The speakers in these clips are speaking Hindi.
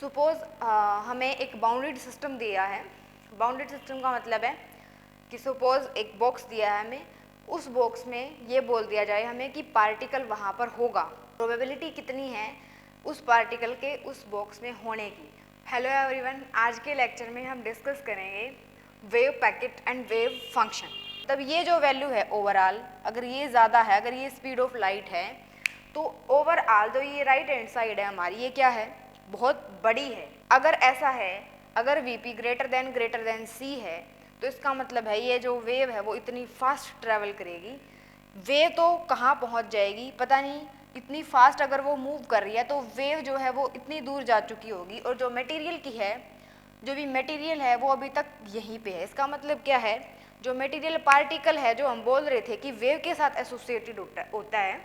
सपोज हमें एक बाउंडेड सिस्टम दिया है। बाउंडेड सिस्टम का मतलब है कि सपोज एक बॉक्स दिया है हमें, उस बॉक्स में ये बोल दिया जाए हमें कि पार्टिकल वहाँ पर होगा, प्रोबेबिलिटी कितनी है उस पार्टिकल के उस बॉक्स में होने की। हेलो एवरीवन, आज के लेक्चर में हम डिस्कस करेंगे wave packet and wave function. तब ये जो वैल्यू है ओवरऑल, अगर ये ज़्यादा है, अगर ये स्पीड ऑफ लाइट है, तो ओवरऑल जो ये राइट हैंड साइड है हमारी, ये क्या है, बहुत बड़ी है। अगर ऐसा है, अगर Vp ग्रेटर देन c है, तो इसका मतलब है ये जो वेव है वो इतनी फास्ट ट्रैवल करेगी। वेव तो कहाँ पहुँच जाएगी पता नहीं, इतनी फास्ट अगर वो मूव कर रही है तो वेव जो है वो इतनी दूर जा चुकी होगी, और जो मटेरियल की है, जो भी मटेरियल है वो अभी तक यहीं पे है। इसका मतलब क्या है, जो मटेरियल पार्टिकल है जो हम बोल रहे थे कि वेव के साथ एसोसिएटेड होता है,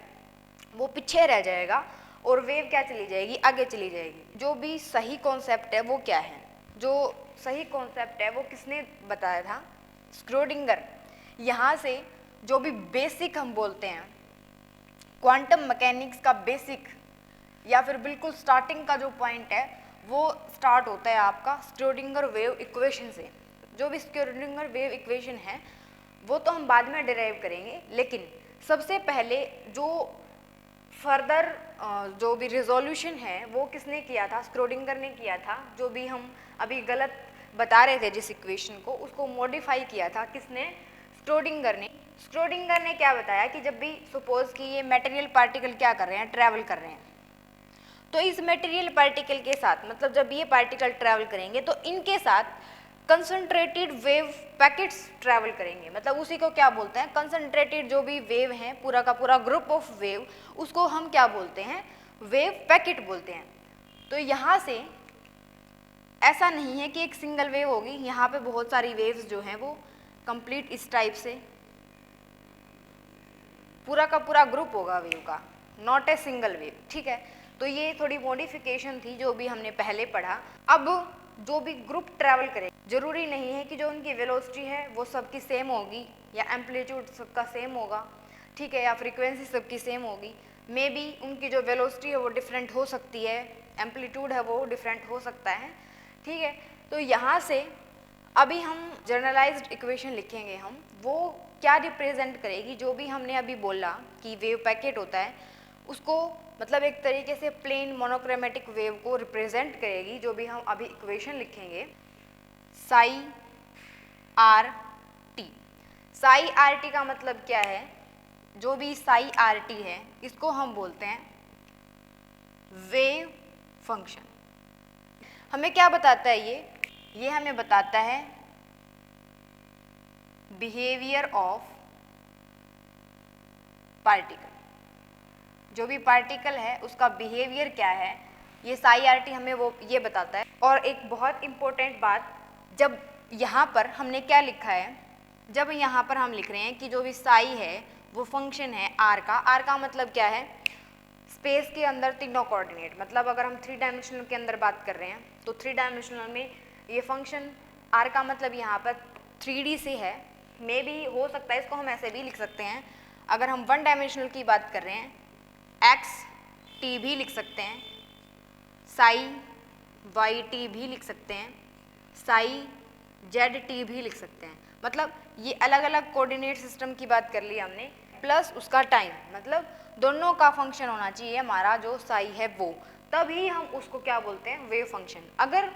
वो पीछे रह जाएगा और वेव क्या चली जाएगी, आगे चली जाएगी। जो भी सही कॉन्सेप्ट है वो क्या है, जो सही कॉन्सेप्ट है वो किसने बताया था, स्क्रोडिंगर। यहाँ से जो भी बेसिक हम बोलते हैं, क्वांटम मैकेनिक्स का बेसिक या फिर बिल्कुल स्टार्टिंग का जो पॉइंट है वो स्टार्ट होता है आपका स्क्रोडिंगर वेव इक्वेशन से। जो भी स्क्रोडिंगर वेव इक्वेशन है वो तो हम बाद में डिराइव करेंगे, लेकिन सबसे पहले जो फर्दर जो भी रिजोल्यूशन है वो किसने किया था, स्क्रोडिंगर ने किया था। जो भी हम अभी गलत बता रहे थे जिस इक्वेशन को, उसको मॉडिफाई किया था किसने, स्क्रोडिंगर ने। स्क्रोडिंगर ने क्या बताया कि जब भी सपोज कि ये मटेरियल पार्टिकल क्या कर रहे हैं, ट्रैवल कर रहे हैं, तो इस मटेरियल पार्टिकल के साथ, मतलब जब ये पार्टिकल ट्रैवल करेंगे तो इनके साथ कंसंट्रेटेड वेव पैकेट्स ट्रैवल करेंगे। मतलब उसी को क्या बोलते हैं, कंसंट्रेटेड जो भी वेव हैं, पूरा का पूरा ग्रुप ऑफ वेव, उसको हम क्या बोलते हैं, वेव पैकेट बोलते हैं। तो यहाँ से ऐसा नहीं है कि एक सिंगल वेव होगी, यहाँ पे बहुत सारी वेव्स जो हैं वो कंप्लीट इस टाइप से पूरा का पूरा ग्रुप होगा वेव का, नॉट ए सिंगल वेव, ठीक है। तो ये थोड़ी मॉडिफिकेशन थी जो भी हमने पहले पढ़ा। अब जो भी ग्रुप ट्रैवल करे, जरूरी नहीं है कि जो उनकी वेलोसिटी है वो सबकी सेम होगी, या एम्पलीट्यूड सबका सेम होगा, ठीक है, या फ्रीक्वेंसी सबकी सेम होगी। मे बी उनकी जो वेलोसिटी है वो डिफरेंट हो सकती है, एम्पलीट्यूड है वो डिफरेंट हो सकता है, ठीक है। तो यहाँ से अभी हम जनरलाइज्ड इक्वेशन लिखेंगे हम, वो क्या रिप्रेजेंट करेगी, जो भी हमने अभी बोला कि वेव पैकेट होता है उसको, मतलब एक तरीके से प्लेन मोनोक्रोमेटिक वेव को रिप्रेजेंट करेगी। जो भी हम अभी इक्वेशन लिखेंगे, psi R T. Sai R T का मतलब क्या है, जो भी साई आर टी है इसको हम बोलते हैं वेव फंक्शन। हमें क्या बताता है ये हमें बताता है बिहेवियर ऑफ पार्टिकल। जो भी पार्टिकल है उसका बिहेवियर क्या है, ये साई आर टी हमें वो ये बताता है। और एक बहुत इम्पोर्टेंट बात, जब यहाँ पर हमने क्या लिखा है, जब यहाँ पर हम लिख रहे हैं कि जो भी साई है वो फंक्शन है आर का। आर का मतलब क्या है, स्पेस के अंदर तीनों कोऑर्डिनेट, मतलब अगर हम 3 डायमेंशनल के अंदर बात कर रहे हैं तो 3 डायमेंशनल में ये फंक्शन आर का मतलब यहाँ पर 3D से है। मे भी हो सकता है इसको हम ऐसे भी लिख सकते हैं, अगर हम 1 डायमेंशनल की बात कर रहे हैं एक्स टी भी लिख सकते हैं, साई वाई टी भी लिख सकते हैं, साई जेड टी भी लिख सकते हैं। मतलब ये अलग अलग कोऑर्डिनेट सिस्टम की बात कर ली हमने, प्लस उसका टाइम, मतलब दोनों का फंक्शन होना चाहिए हमारा जो साई है वो, तभी हम उसको क्या बोलते हैं, वेव फंक्शन। अगर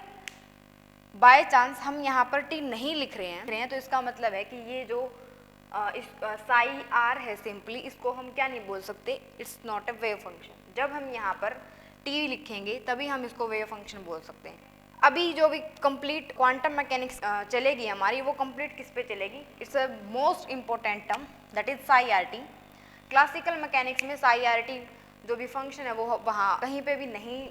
बाय चांस हम यहाँ पर टी नहीं लिख रहे हैं तो इसका मतलब है कि ये जो इस साई आर है, सिंपली इसको हम क्या नहीं बोल सकते, it's not a wave function. जब हम यहाँ पर टी लिखेंगे तभी हम इसको वेव फंक्शन बोल सकते हैं। अभी जो भी कंप्लीट क्वांटम मैकेनिक्स चलेगी हमारी, वो कंप्लीट किस पे चलेगी, it's a most important term, that is Sai R T. Classical mechanics में साई आर टी जो भी फंक्शन है वो वहाँ कहीं पे भी नहीं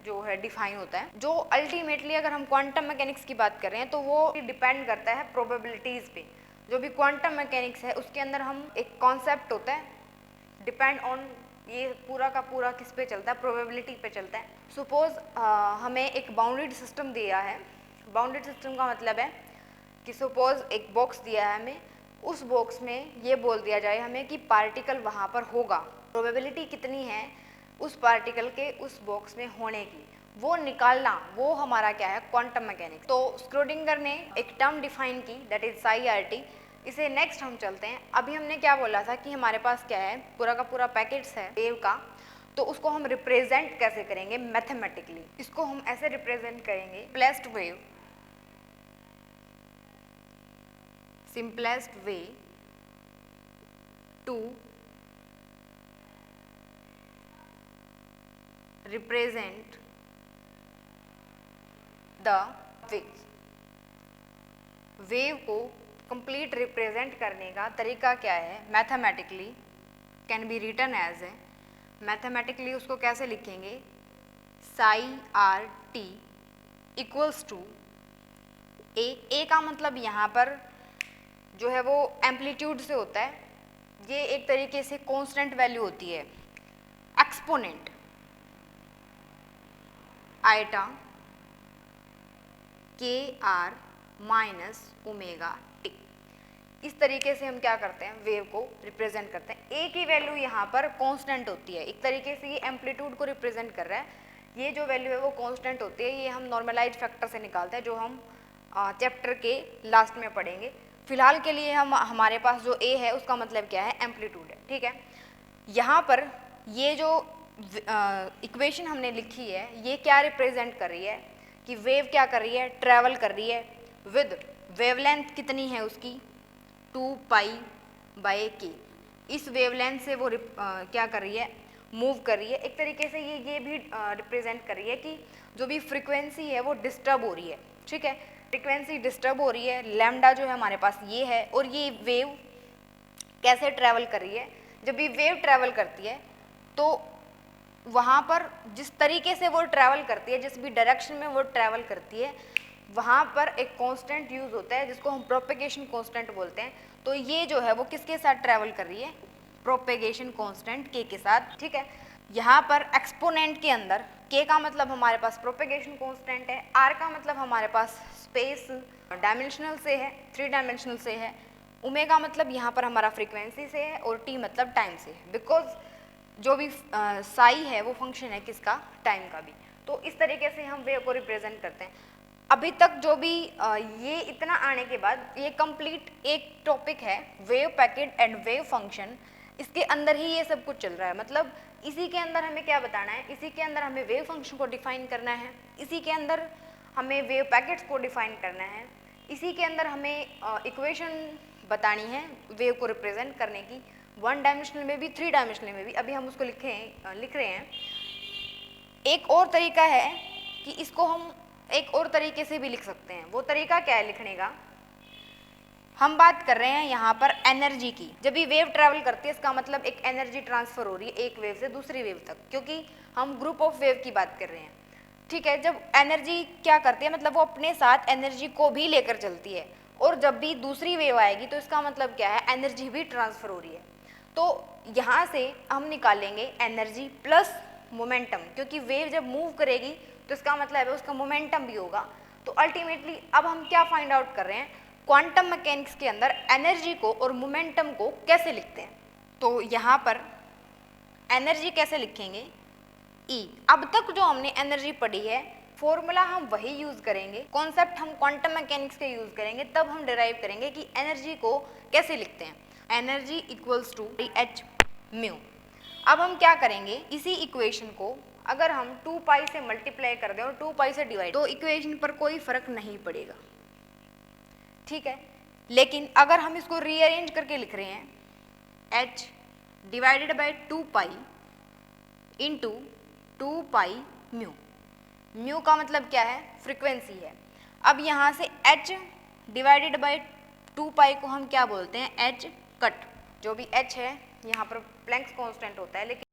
जो है डिफाइन होता है। जो अल्टीमेटली अगर हम क्वांटम मैकेनिक्स की बात कर रहे हैं तो वो डिपेंड करता है प्रोबेबिलिटीज़ पे। जो भी क्वांटम मैकेनिक्स है उसके अंदर हम एक कॉन्सेप्ट होता है, डिपेंड ऑन, ये पूरा का पूरा किस पे चलता है, प्रोबेबिलिटी पे चलता है। सपोज हमें एक बाउंडेड सिस्टम दिया है। बाउंडेड सिस्टम का मतलब है कि सपोज एक बॉक्स दिया है हमें, उस बॉक्स में ये बोल दिया जाए हमें कि पार्टिकल वहाँ पर होगा, प्रोबेबिलिटी कितनी है उस पार्टिकल के उस बॉक्स में होने की, वो निकालना, वो हमारा क्या है, क्वांटम मैकेनिक्स। तो स्क्रोडिंगर ने एक टर्म डिफाइन की, that is Sai R T. इसे नेक्स्ट हम चलते हैं। अभी हमने क्या बोला था कि हमारे पास क्या है, पूरा का पूरा पैकेट्स है वेव का, तो उसको हम रिप्रेजेंट कैसे करेंगे मैथमेटिकली। इसको हम ऐसे रिप्रेजेंट करेंगे, simplest way to represent the wave को कंप्लीट रिप्रेजेंट करने का तरीका क्या है, mathematically can be written as a, mathematically उसको कैसे लिखेंगे, psi R T equals to A का मतलब यहाँ पर जो है वो एम्पलीट्यूड से होता है, ये एक तरीके से कांस्टेंट वैल्यू होती है, एक्सपोनेंट आइटा के आर माइनस ओमेगा टी। इस तरीके से हम क्या करते हैं, वेव को रिप्रेजेंट करते हैं। ए की वैल्यू यहाँ पर कांस्टेंट होती है, एक तरीके से ये एम्पलीट्यूड को रिप्रेजेंट कर रहा है। ये जो वैल्यू है वो कांस्टेंट होती है, ये हम नॉर्मलाइज्ड फैक्टर से निकालते हैं, जो हम चैप्टर के लास्ट में पढ़ेंगे। फिलहाल के लिए हमारे पास जो ए है उसका मतलब क्या है, एम्पलीट्यूड है, ठीक है। यहाँ पर ये जो इक्वेशन हमने लिखी है, ये क्या रिप्रेजेंट कर रही है कि वेव क्या कर रही है, ट्रैवल कर रही है विद वेवलेंथ कितनी है उसकी, 2 पाई बाय के। इस वेवलेंथ से वो क्या कर रही है, मूव कर रही है। एक तरीके से ये भी रिप्रेजेंट कर रही है कि जो भी फ्रीक्वेंसी है वो डिस्टर्ब हो रही है, ठीक है। फ्रीक्वेंसी डिस्टर्ब हो रही है, लैम्डा जो है हमारे पास ये है, और ये वेव कैसे ट्रैवल कर रही है। जब भी वेव ट्रैवल करती है तो वहाँ पर जिस तरीके से वो ट्रैवल करती है, जिस भी डायरेक्शन में वो ट्रैवल करती है, वहाँ पर एक कांस्टेंट यूज़ होता है जिसको हम प्रोपेगेशन कांस्टेंट बोलते हैं। तो ये जो है वो किसके साथ ट्रैवल कर रही है, प्रोपेगेशन कांस्टेंट के साथ, ठीक है। यहाँ पर एक्सपोनेंट के अंदर के का मतलब हमारे पास प्रोपेगेशन कांस्टेंट है, आर का मतलब हमारे पास स्पेस डायमेंशनल से है, 3 डायमेंशनल से है, ओमेगा मतलब यहाँ पर हमारा फ्रीक्वेंसी से है, और टी मतलब टाइम से है, बिकॉज जो भी साई है वो फंक्शन है किसका, टाइम का भी। तो इस तरीके से हम वेव को रिप्रेजेंट करते हैं। अभी तक जो भी ये इतना आने के बाद ये कंप्लीट एक टॉपिक है wave packet and wave function, इसके अंदर ही ये सब कुछ चल रहा है। मतलब इसी के अंदर हमें क्या बताना है, इसी के अंदर हमें वेव फंक्शन को डिफाइन करना है, इसी के अंदर हमें वेव पैकेट्स को डिफाइन करना है, इसी के अंदर हमें इक्वेशन बतानी है वेव को रिप्रेजेंट करने की, 1 डायमेंशनल में भी 3 डायमेंशनल में भी। अभी हम उसको लिख रहे हैं। एक और तरीका है कि इसको हम एक और तरीके से भी लिख सकते हैं। वो तरीका क्या है लिखने का, हम बात कर रहे हैं यहाँ पर एनर्जी की। जब भी वेव ट्रैवल करती है इसका मतलब एक एनर्जी ट्रांसफर हो रही है एक वेव से दूसरी वेव तक, क्योंकि हम ग्रुप ऑफ वेव की बात कर रहे हैं, ठीक है। जब एनर्जी क्या करती है, मतलब वो अपने साथ एनर्जी को भी लेकर चलती है, और जब भी दूसरी वेव आएगी तो इसका मतलब क्या है, एनर्जी भी ट्रांसफर हो रही है। तो यहाँ से हम निकालेंगे एनर्जी प्लस मोमेंटम, क्योंकि वेव जब मूव करेगी तो इसका मतलब है उसका मोमेंटम भी होगा। तो अल्टीमेटली अब हम क्या फाइंड आउट कर रहे हैं, क्वांटम मैकेनिक्स के अंदर एनर्जी को और मोमेंटम को कैसे लिखते हैं। तो यहाँ पर एनर्जी कैसे लिखेंगे, E। अब तक जो हमने एनर्जी पढ़ी है फॉर्मूला हम वही यूज करेंगे, कॉन्सेप्ट हम क्वांटम मैकेनिक्स के यूज करेंगे, तब हम डिराइव करेंगे कि एनर्जी को कैसे लिखते हैं। Energy equals to H mu. अब हम क्या करेंगे, इसी इक्वेशन को अगर हम 2 पाई से मल्टीप्लाई कर दें और 2 पाई से डिवाइड, तो इक्वेशन पर कोई फर्क नहीं पड़ेगा, ठीक है। लेकिन अगर हम इसको रीअरेंज करके लिख रहे हैं, h divided by 2 pi into 2 pi mu. Mu का मतलब क्या है, फ्रीक्वेंसी है। अब यहाँ से h डिवाइडेड बाई 2 पाई को हम क्या बोलते हैं, h कट। जो भी h है यहाँ पर प्लैंक्स कांस्टेंट होता है, लेकिन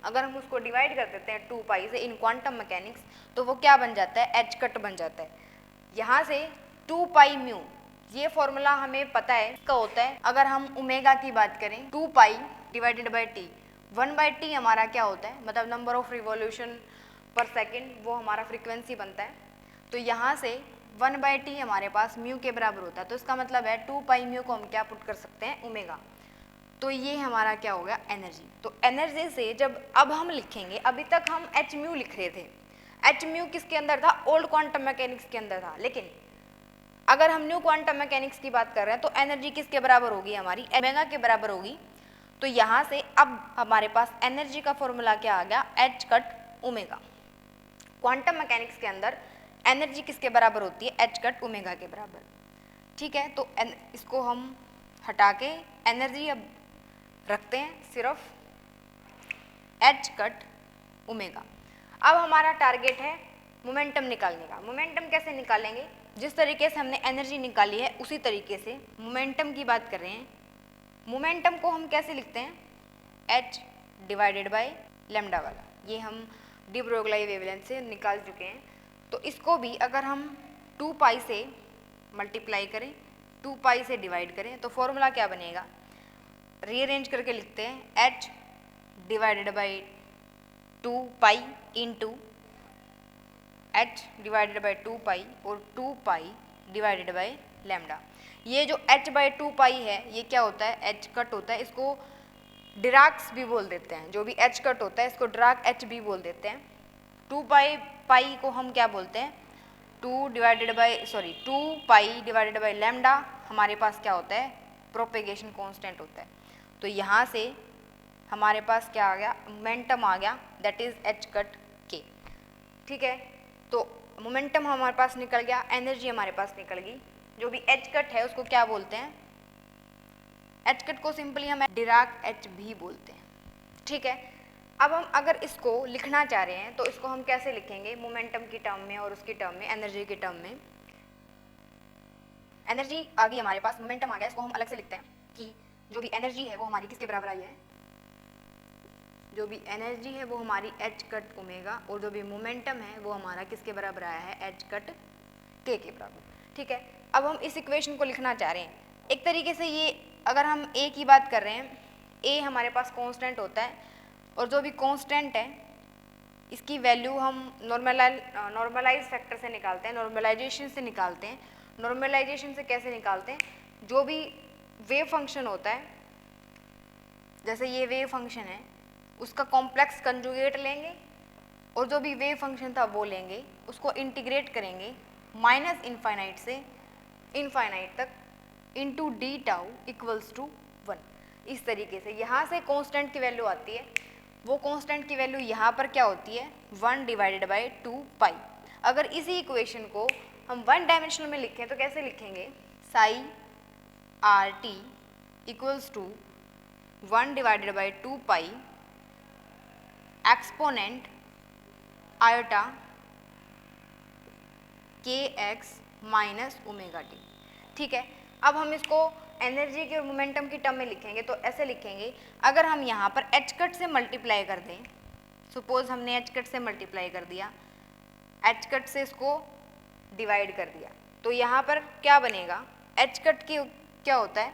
अगर हम उसको डिवाइड कर देते हैं 2 पाई से इन क्वांटम मैकेनिक्स, तो वो क्या बन जाता है, h कट बन जाता है। यहाँ से 2 पाई म्यू, ये फॉर्मूला हमें पता है इसका होता है। अगर हम ओमेगा की बात करें, 2 पाई डिवाइडेड बाई टी, 1/t हमारा क्या होता है, मतलब नंबर ऑफ रिवॉल्यूशन पर सेकेंड, वो हमारा फ्रीक्वेंसी बनता है। तो यहाँ से 1/t हमारे पास म्यू के बराबर होता है, तो इसका मतलब है 2 पाई म्यू को हम क्या पुट कर सकते हैं, ओमेगा। तो ये हमारा क्या हो गया, एनर्जी। तो एनर्जी से जब अब हम लिखेंगे, अभी तक हम एच म्यू लिख रहे थे, एच म्यू किसके अंदर था, ओल्ड क्वांटम मैकेनिक्स के अंदर था। लेकिन अगर हम न्यू क्वांटम मैकेनिक्स की बात कर रहे हैं तो एनर्जी किसके बराबर होगी, हमारी ओमेगा के बराबर होगी। तो यहाँ से अब हमारे पास एनर्जी का फॉर्मूला क्या आ गया, H cut omega. Quantum mechanics के अंदर एनर्जी किसके बराबर होती है, एच कट ओमेगा के बराबर। ठीक है, तो इसको हम हटा के एनर्जी अब रखते हैं सिर्फ एच कट ओमेगा। अब हमारा टारगेट है मोमेंटम निकालने का। मोमेंटम कैसे निकालेंगे, जिस तरीके से हमने एनर्जी निकाली है उसी तरीके से मोमेंटम की बात कर रहे हैं। मोमेंटम को हम कैसे लिखते हैं, h डिवाइडेड बाय लैम्डा वाला, ये हम डी ब्रोगली वेवलेंथ से निकाल चुके हैं। तो इसको भी अगर हम 2 पाई से मल्टीप्लाई करें, 2 पाई से डिवाइड करें तो फॉर्मूला क्या बनेगा, रीअरेंज करके लिखते हैं h divided by 2 pi into h divided by 2 पाई और 2 पाई डिवाइडेड बाय लैम्डा। ये जो h बाय 2 पाई है ये क्या होता है, h कट होता है, इसको डिराक्स भी बोल देते हैं। जो भी h कट होता है इसको डिराक h भी बोल देते हैं। 2 पाई को हम क्या बोलते हैं, 2 पाई डिवाइडेड बाय लैम्डा हमारे पास क्या होता है, प्रोपेगेशन कांस्टेंट होता है। तो यहाँ से हमारे पास क्या आ गया, मोमेंटम आ गया, that is h cut k। ठीक है, तो मोमेंटम हमारे पास निकल गया, एनर्जी हमारे पास निकल गई। जो भी h कट है उसको क्या बोलते हैं, h कट को सिंपली हम डिराक h भी बोलते हैं। ठीक है, अब हम अगर इसको लिखना चाह रहे हैं तो इसको हम कैसे लिखेंगे, मोमेंटम की टर्म में और उसकी टर्म में, एनर्जी की टर्म में। एनर्जी आ गई हमारे पास, मोमेंटम आ गया, इसको हम अलग से लिखते हैं कि जो भी एनर्जी है वो हमारी किसके बराबर आई है, जो भी एनर्जी है वो हमारी h कट ओमेगा, और जो भी मोमेंटम है वो हमारा किसके बराबर आया है, h कट k के बराबर। ठीक है, अब हम इस इक्वेशन को लिखना चाह रहे हैं एक तरीके से। ये अगर हम a की बात कर रहे हैं, a हमारे पास कांस्टेंट होता है, और जो भी कांस्टेंट है इसकी वैल्यू हम नॉर्मलाइज फैक्टर से निकालते हैं, नॉर्मलाइजेशन से निकालते हैं। नॉर्मलाइजेशन से कैसे निकालते हैं, जो भी वेव फंक्शन होता है, जैसे ये वेव फंक्शन है उसका कॉम्प्लेक्स कंजुगेट लेंगे, और जो भी वेव फंक्शन था वो लेंगे, उसको इंटीग्रेट करेंगे माइनस इनफाइनाइट से इनफाइनाइट तक into D tau equals to 1। इस तरीके से यहाँ से कांस्टेंट की वैल्यू आती है, वो कांस्टेंट की वैल्यू यहाँ पर क्या होती है, 1 डिवाइडेड बाय 2 पाई। अगर इसी इक्वेशन को हम 1 डायमेंशनल में लिखें तो कैसे लिखेंगे, psi R T equals to 1 divided by 2 pi exponent iota के एक्स माइनस ओमेगा टी। ठीक है, अब हम इसको एनर्जी के और मोमेंटम की टर्म में लिखेंगे तो ऐसे लिखेंगे, अगर हम यहाँ पर h कट से मल्टीप्लाई कर दें, सपोज हमने h कट से मल्टीप्लाई कर दिया, h कट से इसको डिवाइड कर दिया, तो यहाँ पर क्या बनेगा, h कट की क्या होता है,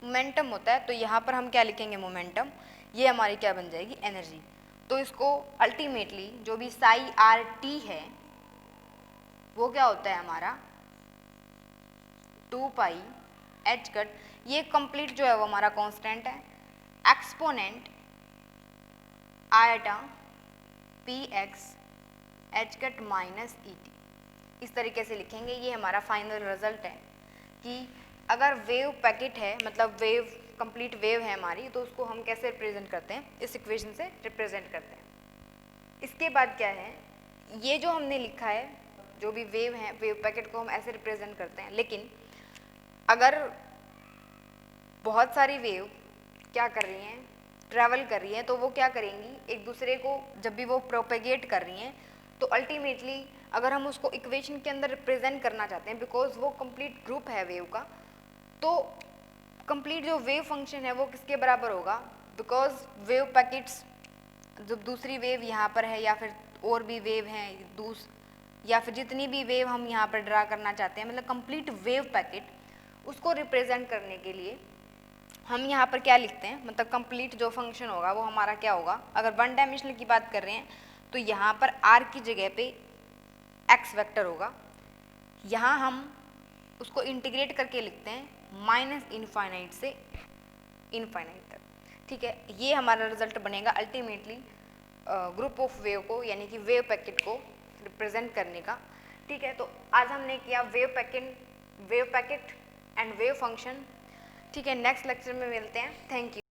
मोमेंटम होता है। तो यहाँ पर हम क्या लिखेंगे, मोमेंटम, ये हमारी क्या बन जाएगी, एनर्जी। तो इसको अल्टीमेटली जो भी साई आर टी है वो क्या होता है हमारा 2 पाई h कट, ये कंप्लीट जो है वो हमारा कांस्टेंट है, exponent eta P x H cut minus E T. इस तरीके से लिखेंगे। ये हमारा फाइनल रिजल्ट है कि अगर वेव पैकेट है, मतलब वेव कंप्लीट वेव है हमारी, तो उसको हम कैसे रिप्रेजेंट करते हैं, इस इक्वेशन से रिप्रेजेंट करते हैं। इसके बाद क्या है, ये जो हमने लिखा है, जो भी वेव है, वेव पैकेट को हम ऐसे रिप्रेजेंट करते हैं। लेकिन अगर बहुत सारी वेव क्या कर रही हैं, ट्रैवल कर रही हैं, तो वो क्या करेंगी, एक दूसरे को जब भी वो प्रोपेगेट कर रही हैं, तो अल्टीमेटली अगर हम उसको इक्वेशन के अंदर रिप्रेजेंट करना चाहते हैं, बिकॉज वो कंप्लीट ग्रुप है वेव का, तो कंप्लीट जो वेव फंक्शन है वो किसके बराबर होगा, बिकॉज वेव पैकेट्स जब दूसरी वेव यहाँ पर है या फिर और भी वेव हैं या फिर जितनी भी वेव हम यहाँ पर ड्रा करना चाहते हैं, मतलब कंप्लीट वेव पैकेट, उसको रिप्रेजेंट करने के लिए हम यहाँ पर क्या लिखते हैं, मतलब कंप्लीट जो फंक्शन होगा वो हमारा क्या होगा। अगर 1 डायमेंशनल की बात कर रहे हैं तो यहाँ पर r की जगह पे x वेक्टर होगा, यहाँ हम उसको इंटीग्रेट करके लिखते हैं माइनस इनफाइनाइट से इनफाइनाइट तक। ठीक है, ये हमारा रिजल्ट बनेगा अल्टीमेटली ग्रुप ऑफ वेव को, यानी कि वेव पैकेट को रिप्रेजेंट करने का। ठीक है, तो आज हमने किया wave packet and wave function. ठीक है, नेक्स्ट लेक्चर में मिलते हैं। Thank you.